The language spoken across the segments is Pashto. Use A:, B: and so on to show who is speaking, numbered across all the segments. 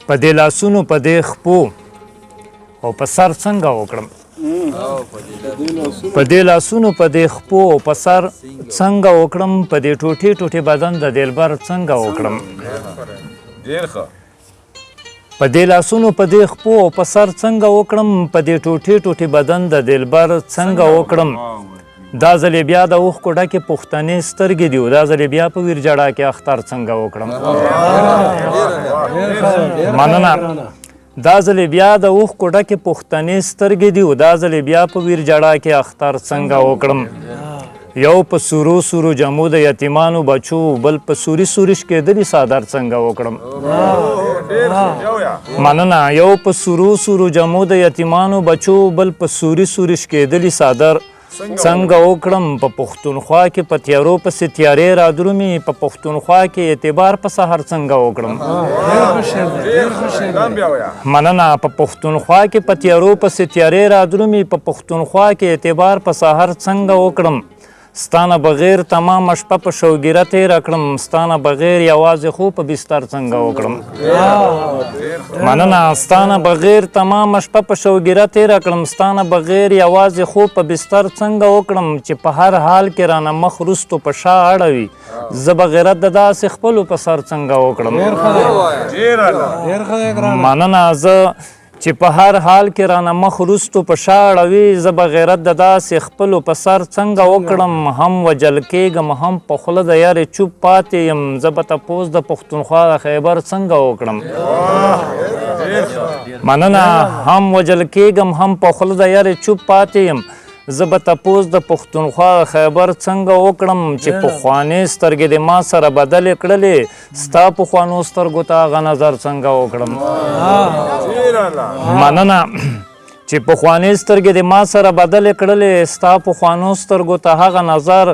A: په دې لاسونو په دې خپو او په سر څنګه وکړم په دې لاسونو په دې خپو او په سر څنګه وکړم په دې ټوټې ټوټې بدن د دلبر څنګه وکړم په دې لاسونو په دې خپو او په سر څنګه وکړم په دې ټوټې ټوټې بدن د دلبر څنګه وکړم دا ځلې بیا د اوښکو ډکې پښتنې سترګې دي دا ځلې بیا په ویر جړا کې اختر څنګه وکړم مننه دا ځلې بیا د اوښکو ډکې پښتنې سترګې دي دا ځلې بیا په ویر جړا کې اختر څنګه وکړم یو په سورو سورو جمو د یتیمانو بچو بل په سوري سورش کېدلي څادر څنګه وکړم مننه یو په سورو سورو جمو د یتیمانو بچو بل په سوري سورش کېدلي څادر څنګه وکړم په پښتونخوا کې په تیارو پسې تیارې رادرومي په پښتونخوا کې اعتبار په سحر څنګه وکړم مننه په پښتونخوا کې په تیارو پسې تیارې رادرومي په پښتونخوا کې اعتبار په سحر څنګه وکړم ستانه بغیر تمام شپه په شوګیره تېره کړم ستانه بغیر یوازې خو په بستر څنګه وکړم مننه ستانه بغیر تمام شپه په شوګیره تېره کړم ستانه بغیر یوازې خو په بستر څنګه وکړم چې په هر حال کې رانه مخ وروستو په شا اړوي زه به غیرت د داسې خپلو په سر څنګه وکړم مننه زه چې په هر حال کې رانه مخ وروستو په شا اړوي زه به غیرت د داسې خپلو په سر څنګه وکړم هم وجل کېږم هم په خوله د یارې چوپ پاتې یم زه به تپوس د پښتونخوا د خیبر څنګه وکړم مننه هم وجل کېږم هم په خوله د یارې چوپ پاتې یم زه به تپوس د پښتونخوا د خیبر څنګه وکړم چې پخوانۍ سترګې د ما سره بدلې کړلې ستا پخوانو سترګو ته هغه نظر څنګه وکړم مننه چې پخوانۍ سترګې د ما سره بدلې کړلې ستا پخوانو سترګو ته هغه نظر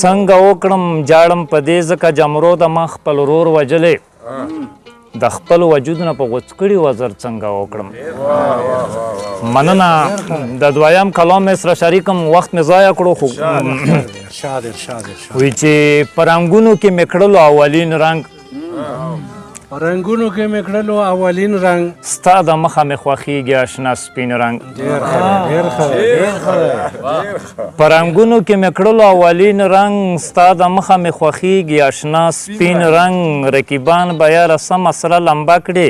A: څنګه وکړم جاړم په دې ځکه جمرو د ما خپل ورور وجلې د خپل وجود نه په غوڅ کړي وزر څنګه وکړم مننه د دویم کلام مې سره شریکم وخت مې ضایع کړو خو وایي چې په رنګونو کې مې کړلو اولین رنګ
B: رنګونو کې مې کړلو اولین رنګ
A: ستا د مخه مې خوښیږي اشنا سپین رنګ په رنګونو کې مې کړلو اولین رنګ ستا د مخه مې خوښیږي اشنا سپین رنګ رقیبان به یاره سمه سره لمبه کړې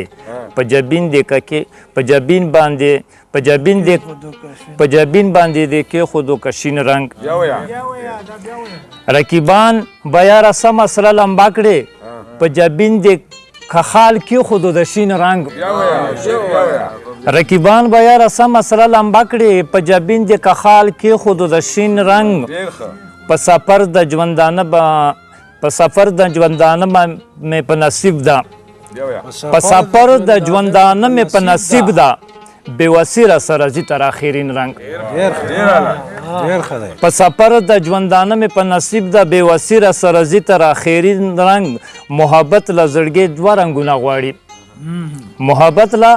A: په جبین باندې دې کېښودو کشین رنګ رقیبان به یاره سمه سره لمبه کړې په جبین دې کخال کېښودو د شین رنګ رقیبان به یاره سمه سره لمبه کړې په جبین دې کخال کېښودو د شین رنګ په سفر د ژوندانه مې په نصیب ده په سفر د ژوندانه مې په نصیب ده بېوسي را سره ځي تر آخرین رنګ په سفر د ژوندانه مې په نصیب ده بېوسي را سره ځي تر آخرین رنګ محبت له زړګي دوه رنګونه غواړي محبت له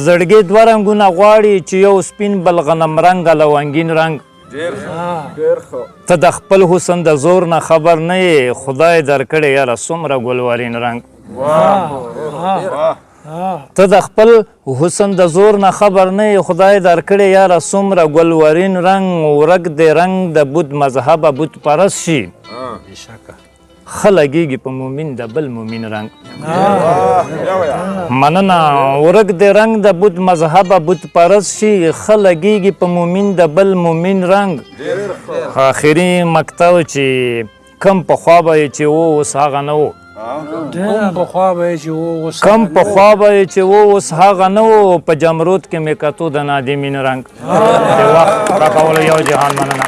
A: زړګي دوه رنګونه غواړي چې یو سپین بل غنم رنګه لونګین رنګ ته د خپل حسن د زور نه خبر نه یې خدای درکړې یاره څومره ګلورین رنګ ته د خپل حسن د زور نه خبر نه یې خدای درکړې یاره څومره ګلورین رنګ ورک د رنګ د بت مذهبه بت پرست شي ښه لګېږي په مومن د بل مومن رنګ مننه ورک د رنګ د بت مذهبه بت پرست شي ښه لګېږي په مومن د بل مومن رنګ آخري مکتب چې کم پخوا به یې چې و اوس هغه نه و کم پخوا به یې چې و اوس هغه نه و په جمرود کې مې کتو د نادمین رنګ د وخت راکولو یو جهان مننه